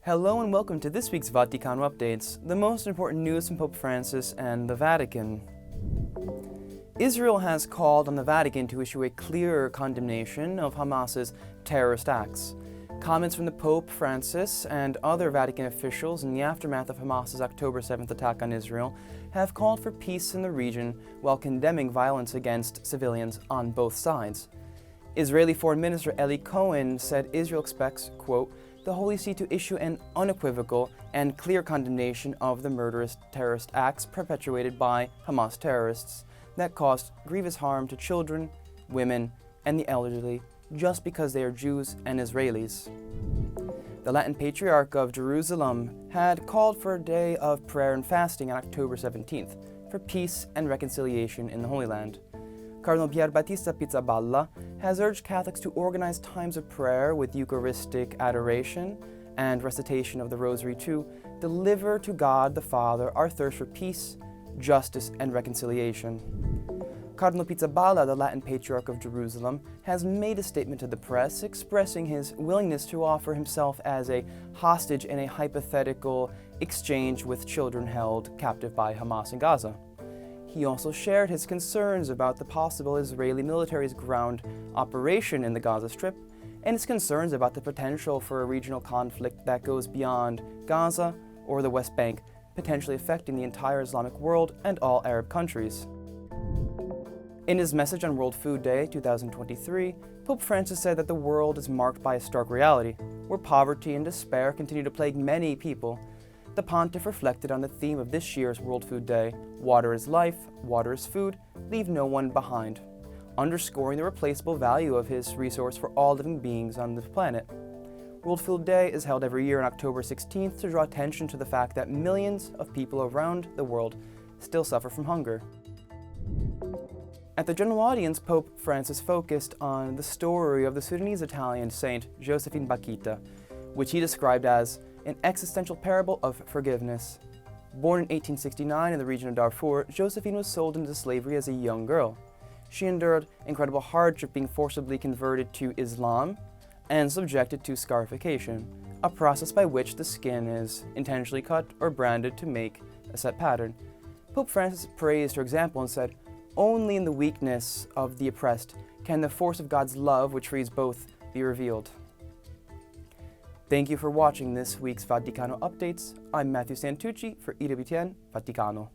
Hello and welcome to this week's Vatican updates, the most important news from Pope Francis and the Vatican. Israel has called on the Vatican to issue a clearer condemnation of Hamas's terrorist acts. Comments from the Pope Francis and other Vatican officials in the aftermath of Hamas's October 7th attack on Israel have called for peace in the region while condemning violence against civilians on both sides. Israeli Foreign Minister Eli Cohen said Israel expects, quote, the Holy See to issue an unequivocal and clear condemnation of the murderous terrorist acts perpetuated by Hamas terrorists that caused grievous harm to children, women, and the elderly just because they are Jews and Israelis. The Latin Patriarch of Jerusalem had called for a day of prayer and fasting on October 17th for peace and reconciliation in the Holy Land. Cardinal Pizzaballa has urged Catholics to organize times of prayer with Eucharistic adoration and recitation of the Rosary to deliver to God the Father our thirst for peace, justice, and reconciliation. Cardinal Pizzaballa, the Latin Patriarch of Jerusalem, has made a statement to the press expressing his willingness to offer himself as a hostage in a hypothetical exchange with children held captive by Hamas in Gaza. He also shared his concerns about the possible Israeli military's ground operation in the Gaza Strip and his concerns about the potential for a regional conflict that goes beyond Gaza or the West Bank, potentially affecting the entire Islamic world and all Arab countries. In his message on World Food Day 2023, Pope Francis said that the world is marked by a stark reality, where poverty and despair continue to plague many people. The pontiff reflected on the theme of this year's World Food Day, water is life, water is food, leave no one behind, underscoring the irreplaceable value of his resource for all living beings on this planet. World Food Day is held every year on October 16th to draw attention to the fact that millions of people around the world still suffer from hunger. At the general audience, Pope Francis focused on the story of the Sudanese-Italian saint Josephine Bakhita, which he described as an existential parable of forgiveness. Born in 1869 in the region of Darfur, Josephine was sold into slavery as a young girl. She endured incredible hardship being forcibly converted to Islam and subjected to scarification, a process by which the skin is intentionally cut or branded to make a set pattern. Pope Francis praised her example and said, "Only in the weakness of the oppressed can the force of God's love, which frees both, be revealed." Thank you for watching this week's Vaticano Updates. I'm Matthew Santucci for EWTN Vaticano.